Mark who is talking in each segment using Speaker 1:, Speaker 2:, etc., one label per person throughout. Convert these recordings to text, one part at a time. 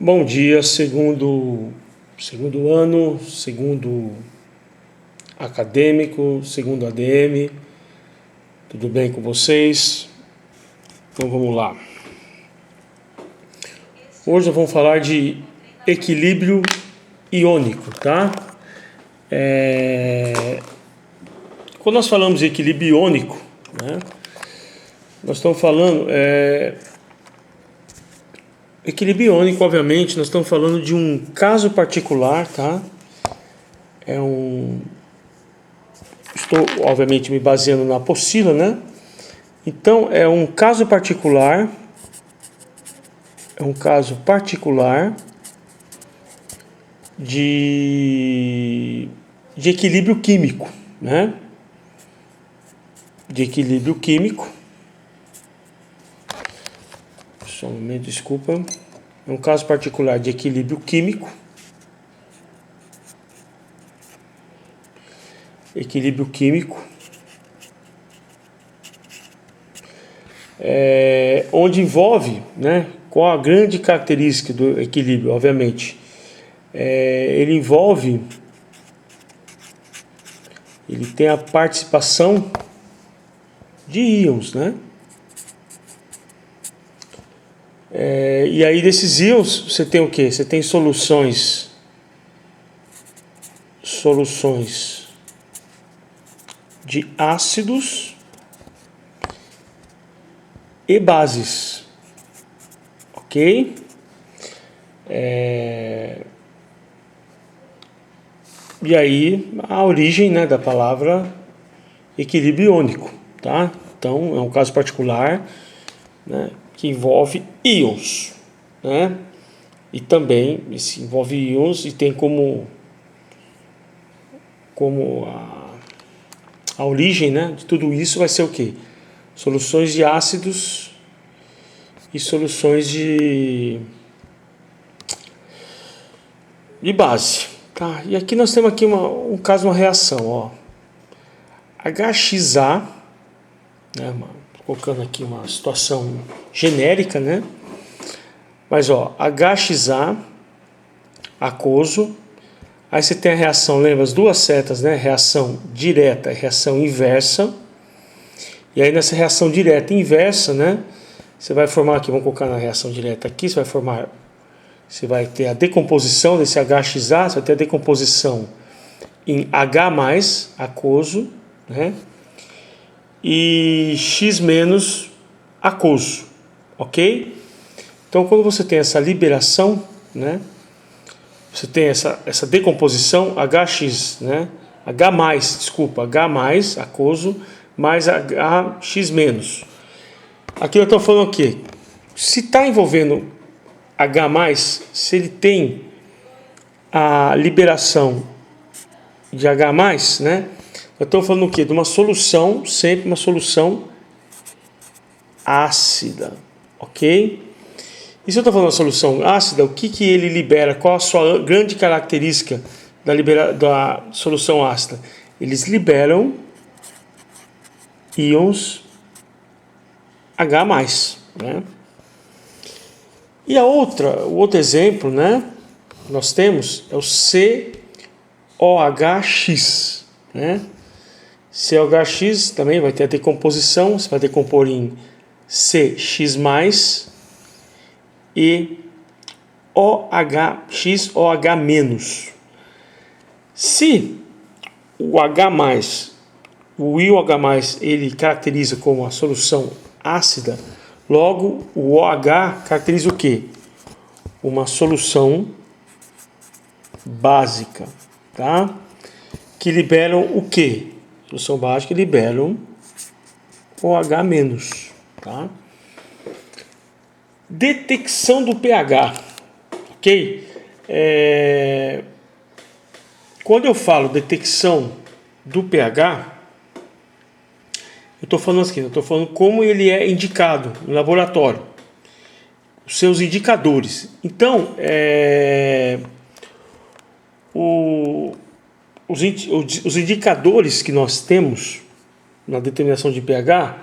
Speaker 1: Bom dia, segundo ano, segundo acadêmico, segundo ADM, tudo bem com vocês? Então vamos lá. Hoje nós vamos falar de equilíbrio iônico, tá? Quando nós falamos de equilíbrio iônico, né, nós estamos falando... Equilíbrio iônico, obviamente, nós estamos falando de um caso particular, tá? Estou, obviamente, me baseando na apostila, né? Então, é um caso particular, de equilíbrio químico, né? De equilíbrio químico. Só um momento, desculpa. É um caso particular de equilíbrio químico. Equilíbrio químico. Onde envolve, né? Qual a grande característica do equilíbrio, obviamente? Ele envolve... Ele tem a participação de íons, né? E aí desses íons você tem o que? Você tem soluções de ácidos e bases, ok? E aí a origem, né, da palavra equilíbrio iônico, tá? Então é um caso particular, né, que envolve íons, né? E também envolve íons e tem como a origem, né, de tudo isso vai ser o quê? Soluções de ácidos e soluções de base, tá? E aqui nós temos aqui um caso, uma reação, ó. HXA, né, colocando aqui uma situação genérica, né? Mas ó, HXA, aquoso. Aí você tem a reação, lembra as duas setas, né? Reação direta e reação inversa. E aí nessa reação direta e inversa, né? Você vai formar aqui, vamos colocar na reação direta aqui, você vai ter a decomposição desse HXA, você vai ter a decomposição em H+, aquoso, né? E X- aquoso, ok? Então quando você tem essa liberação, né? Você tem essa decomposição HX, né? H+, aquoso, mais HX-. Aqui eu estou falando o quê? Se está envolvendo H+, se ele tem a liberação de H+, né? Eu estou falando o quê? De uma solução, sempre uma solução ácida, ok? E se eu estou falando de solução ácida, o que ele libera? Qual a sua grande característica da solução ácida? Eles liberam íons H+, né? E o outro exemplo, né, nós temos é o COHX, né? COHX também vai ter a decomposição, você vai decompor em CX+, e OH, OH-. Se o H+, o íon H+, ele caracteriza como a solução ácida, logo o OH caracteriza o quê? Uma solução básica, tá? Que liberam o quê? Solução básica liberam OH-, tá? Detecção do pH, ok? Quando eu falo detecção do pH, eu estou falando assim, eu estou falando como ele é indicado no laboratório, os seus indicadores. Então, os indicadores que nós temos na determinação de pH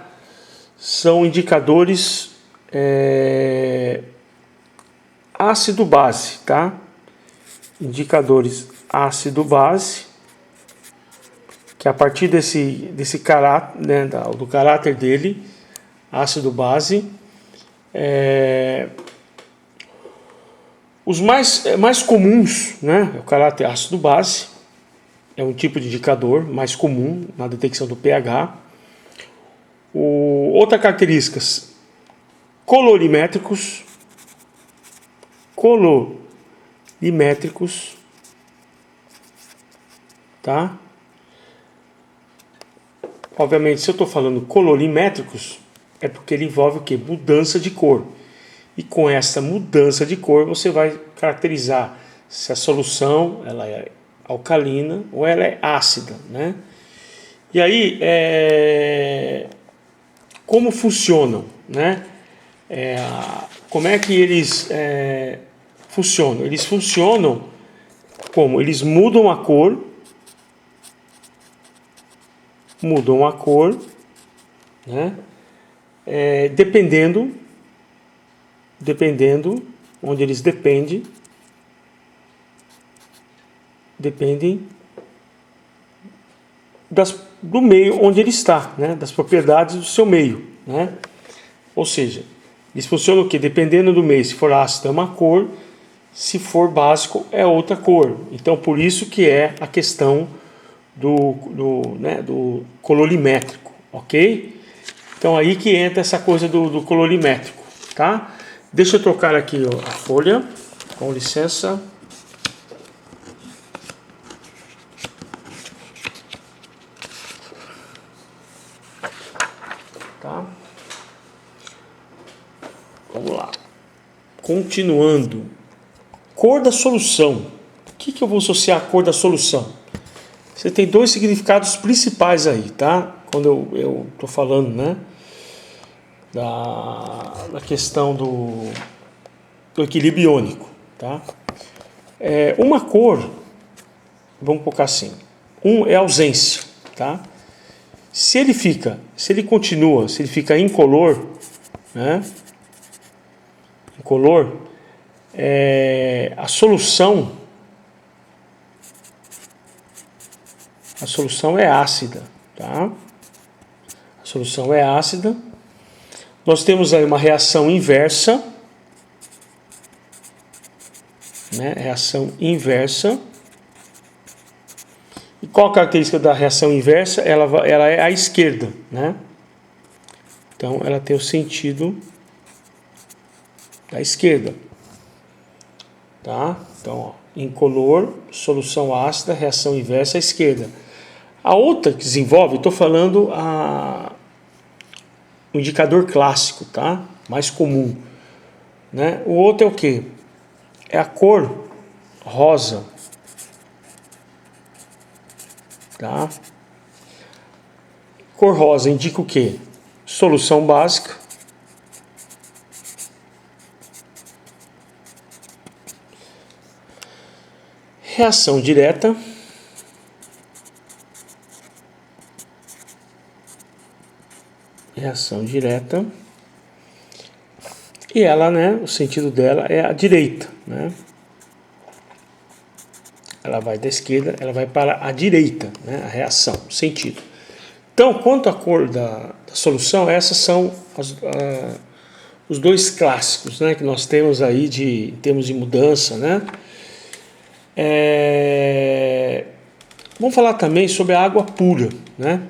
Speaker 1: são indicadores ácido-base, tá? Indicadores ácido-base, que a partir desse caráter, né, do caráter dele, ácido-base, os mais comuns, né, o caráter ácido-base, é um tipo de indicador mais comum na detecção do pH. Outra característica, colorimétricos, tá? Obviamente, se eu estou falando colorimétricos, é porque ele envolve o quê? Mudança de cor. E com essa mudança de cor, você vai caracterizar se a solução ela é alcalina ou ela é ácida, né? E aí, como funcionam, né? Como é que eles funcionam? Eles funcionam como? Eles mudam a cor, né? Dependendo onde eles dependem do meio onde ele está, né? Das propriedades do seu meio, né? Ou seja, eles funcionam o quê? Dependendo do meio, se for ácido é uma cor, se for básico é outra cor. Então por isso que é a questão do colorimétrico, ok? Então aí que entra essa coisa do colorimétrico, tá? Deixa eu trocar aqui a folha, com licença. Tá? Vamos lá. Continuando. Cor da solução. O que eu vou associar à cor da solução? Você tem dois significados principais aí, tá? Quando eu estou falando, né? Da questão do equilíbrio iônico, tá? Uma cor, vamos colocar assim, é ausência, tá? Se ele fica incolor, né? Incolor, a solução é ácida, tá? A solução é ácida. Nós temos aí uma reação inversa, né? Reação inversa. E qual a característica da reação inversa? Ela é à esquerda, né? Então ela tem o sentido da esquerda, tá? Então, ó, incolor, solução ácida, reação inversa à esquerda. A outra que desenvolve, estou falando o indicador clássico, tá? Mais comum, né? O outro é o que? É a cor rosa, tá? Cor rosa indica o que? Solução básica. Reação direta. Reação direta. E ela, né, o sentido dela é a direita, né? Ela vai da esquerda, ela vai para a direita, né? A reação, o sentido. Então, quanto à cor da solução, essas são os dois clássicos, né, que nós temos aí em termos de mudança, né? Vamos falar também sobre a água pura, né?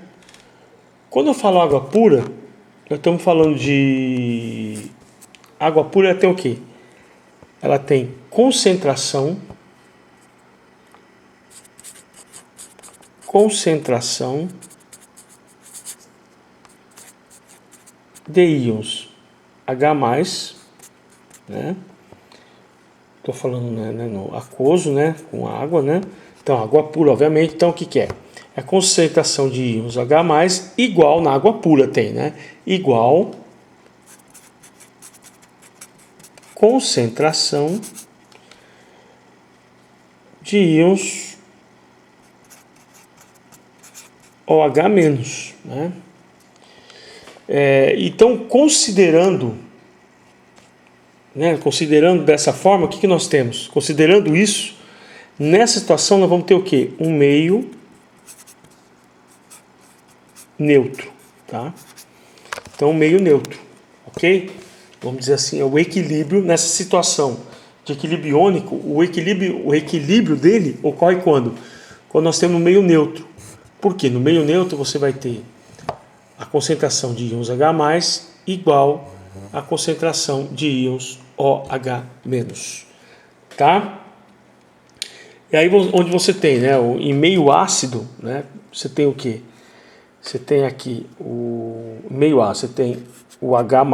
Speaker 1: Quando eu falo água pura, nós estamos falando de água pura. Ela tem o quê? Ela tem concentração de íons H+, né? Estou falando, né, no aquoso, né, com água, né? Então, água pura, obviamente. Então, o que é? É a concentração de íons H+, igual na água pura tem, né? Igual concentração de íons OH-, né? Então, considerando né, considerando dessa forma, o que nós temos? Considerando isso, nessa situação nós vamos ter o quê? Um meio neutro, tá? Então, um meio neutro, ok? Vamos dizer assim, é o equilíbrio nessa situação de equilíbrio iônico. O equilíbrio dele ocorre quando? Quando nós temos um meio neutro. Por quê? No meio neutro você vai ter a concentração de íons H+, igual à concentração de íons OH-, tá? E aí onde você tem, né, em meio ácido, né, você tem o quê? Você tem aqui o meio ácido, você tem o H+,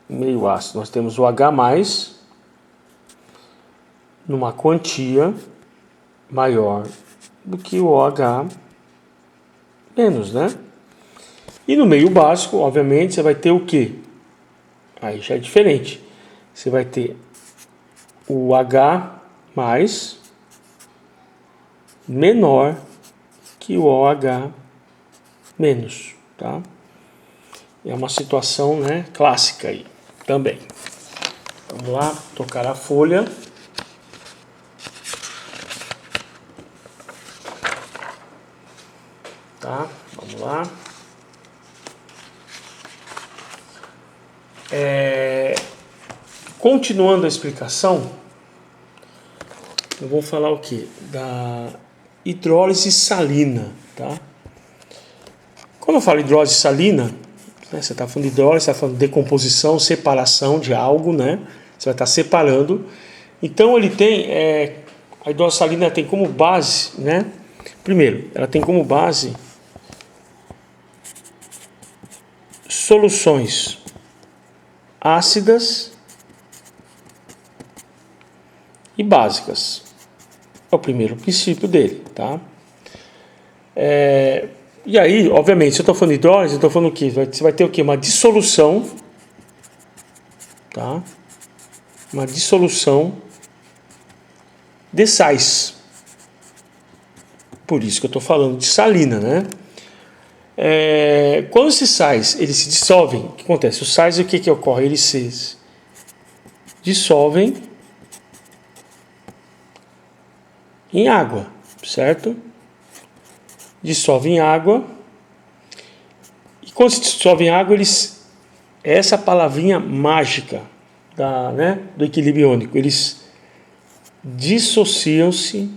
Speaker 1: meio ácido, nós temos o H+, numa quantia maior do que o OH-, né? E no meio básico, obviamente, você vai ter o quê? Aí já é diferente. Você vai ter o H+ menor que o OH-, tá? É uma situação, né, clássica aí também. Vamos lá, tocar a folha. Tá? Vamos lá. Continuando a explicação, eu vou falar o que? Da hidrólise salina, tá? Quando eu falo hidrólise salina, né, você está falando de hidrólise, você está falando de decomposição, separação de algo, né? Você vai estar separando. Então ele tem, a hidrólise salina tem como base, né? Primeiro, ela tem como base soluções ácidas e básicas. É o primeiro princípio dele, tá? E aí, obviamente, se eu estou falando de hidrólise, eu estou falando o quê? Você vai ter o quê? Uma dissolução, tá? Uma dissolução de sais. Por isso que eu estou falando de salina, né? Quando esses sais eles se dissolvem, o que acontece? Os sais, o que ocorre? Eles se dissolvem em água, certo? Dissolve em água. E quando se dissolve em água, eles, essa palavrinha mágica do equilíbrio iônico, eles dissociam-se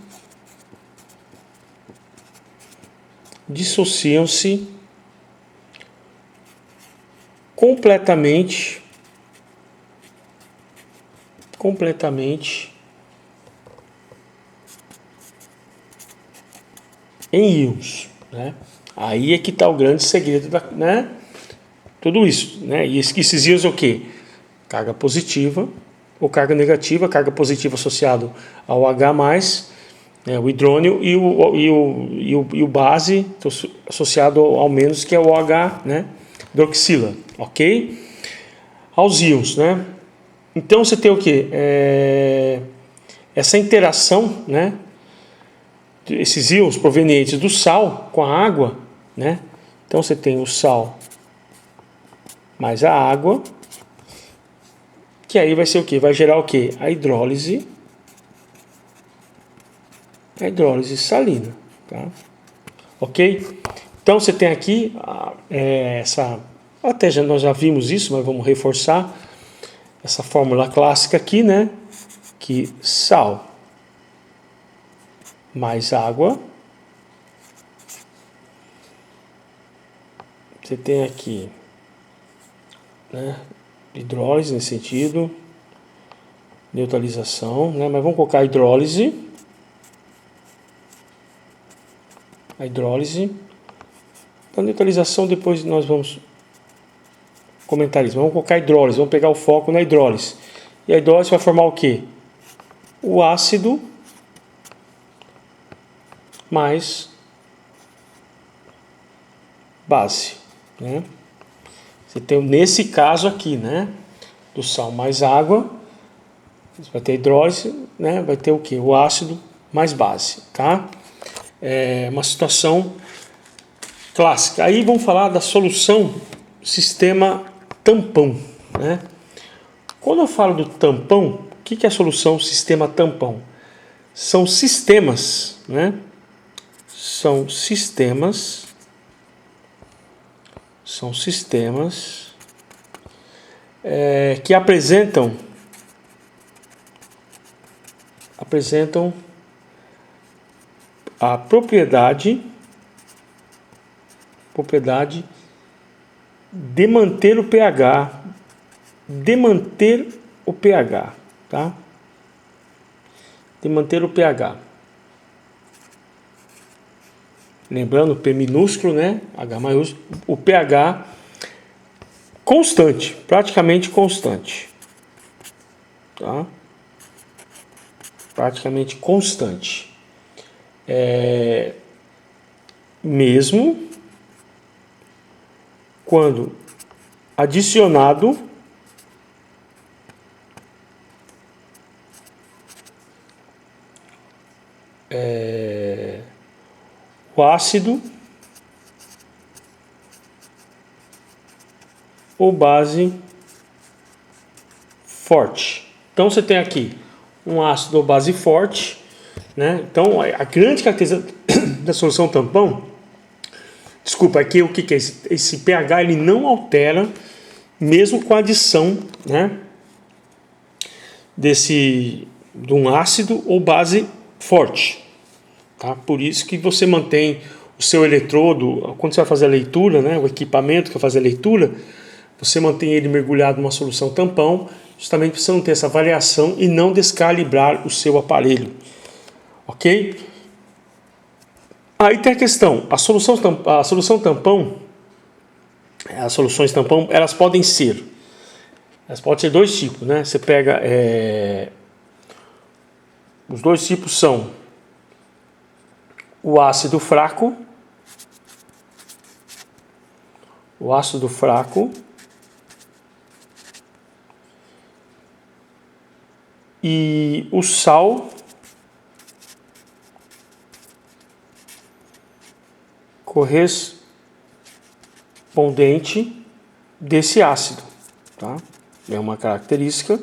Speaker 1: completamente em íons, né? Aí é que está o grande segredo né? Tudo isso, né? E esses íons é o quê? Carga positiva ou carga negativa, carga positiva associado ao H+, né, o hidrônio, e o base associado ao menos, que é o OH, né, hidroxila, ok? Aos íons, né? Então você tem o que? Essa interação, né? Esses íons provenientes do sal com a água, né? Então você tem o sal mais a água, que aí vai ser o que? Vai gerar o que? A hidrólise salina, tá? Ok? Então você tem aqui até nós já vimos isso, mas vamos reforçar essa fórmula clássica aqui, né? Que sal mais água, você tem aqui, né, hidrólise nesse sentido, neutralização, né? Mas vamos colocar a hidrólise. A neutralização depois nós vamos comentar isso. Vamos colocar a hidrólise, vamos pegar o foco na hidrólise. E a hidrólise vai formar o quê? O ácido mais base, né? Você tem nesse caso aqui, né, do sal mais água, você vai ter hidrólise, né, vai ter o que? O ácido mais base, tá? É uma situação clássica. Aí vamos falar da solução sistema tampão, né? Quando eu falo do tampão, o que é a solução sistema tampão? São sistemas, né? São sistemas que apresentam a propriedade de manter o pH, tá? De manter o pH. Lembrando, P minúsculo, né? H maiúsculo, o pH constante, praticamente constante, tá? Praticamente constante. Mesmo quando adicionado o ácido ou base forte. Então você tem aqui um ácido ou base forte, né? Então a grande característica da solução tampão, desculpa, aqui o que é esse pH, ele não altera mesmo com a adição, né, de um ácido ou base forte, tá? Por isso que você mantém o seu eletrodo, quando você vai fazer a leitura, né, o equipamento que vai fazer a leitura, você mantém ele mergulhado numa solução tampão, justamente para você não ter essa variação e não descalibrar o seu aparelho, ok? Aí tem a questão, as soluções tampão, elas podem ser dois tipos, né? Você pega, os dois tipos são o ácido fraco, e o sal correspondente desse ácido, tá? É uma característica.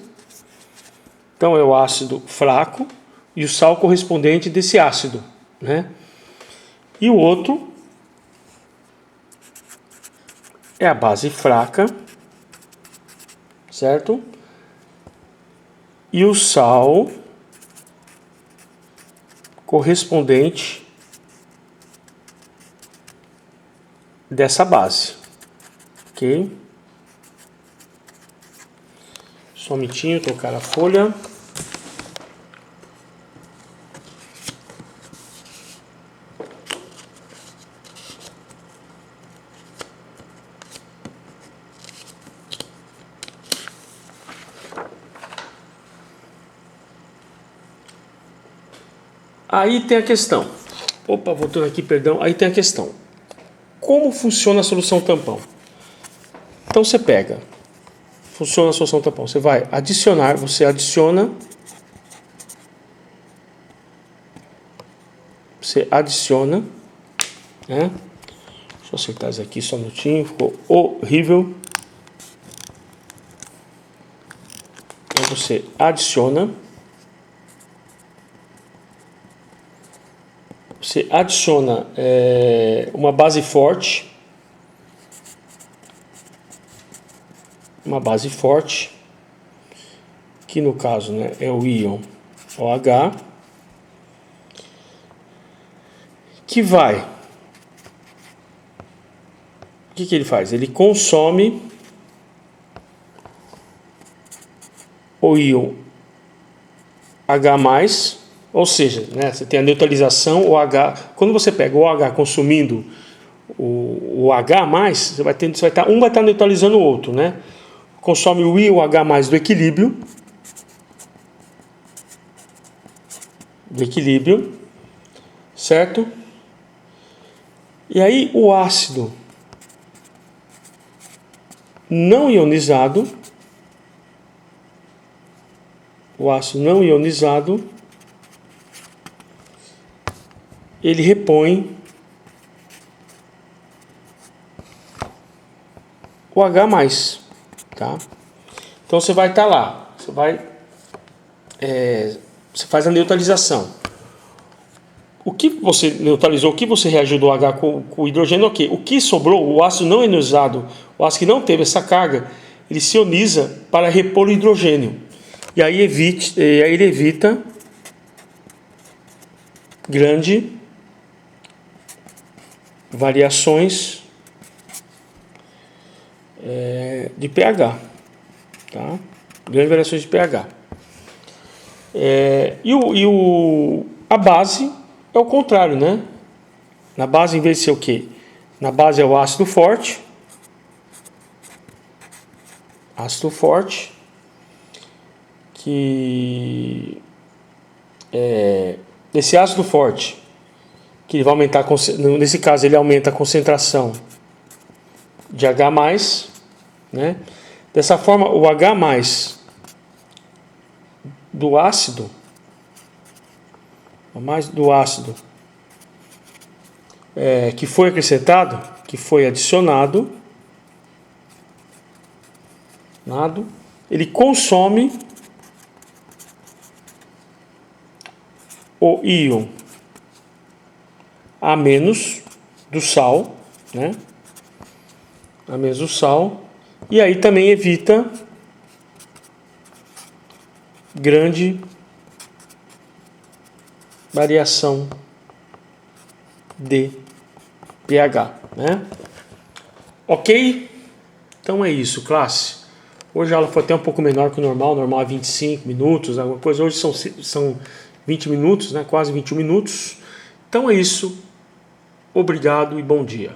Speaker 1: Então é o ácido fraco e o sal correspondente desse ácido, né? E o outro é a base fraca, certo? E o sal correspondente dessa base, ok? Só um minutinho, trocar a folha. Aí tem a questão. Opa, voltando aqui, perdão. Aí tem a questão. Como funciona a solução tampão? Então você pega, funciona a solução tampão. Você vai adicionar, você adiciona, né? Deixa eu acertar isso aqui só um minutinho, ficou horrível. Então você adiciona, uma base forte, que no caso, né, é o íon OH, que vai, o que ele faz? Ele consome o íon H+, ou seja, né, você tem a neutralização, o H, quando você pega o OH consumindo o H+, você vai estar, um vai estar neutralizando o outro, né? Consome o íon H+ do equilíbrio, certo? E aí o ácido não ionizado, ele repõe o H+, tá? Então você vai estar lá, você faz a neutralização. O que você neutralizou, o que você reagiu do H com o hidrogênio, ok. O que sobrou, o ácido não ionizado, o ácido que não teve essa carga, ele se ioniza para repor o hidrogênio. E aí ele evita grande variações de pH, tá? Grandes variações de pH. A base é o contrário, né? Na base, em vez de ser o quê? Na base é o ácido forte. Ácido forte. Esse ácido forte, que ele vai aumentar, nesse caso ele aumenta a concentração de H+, né? Dessa forma, o H+ do ácido, que foi acrescentado, que foi adicionado, ele consome o íon A- do sal, né? A- do sal, e aí também evita grande variação de pH, né? Ok? Então é isso, classe. Hoje a aula foi até um pouco menor que o normal. O normal é 25 minutos, alguma coisa. Hoje são 20 minutos, né? Quase 21 minutos. Então é isso. Obrigado e bom dia.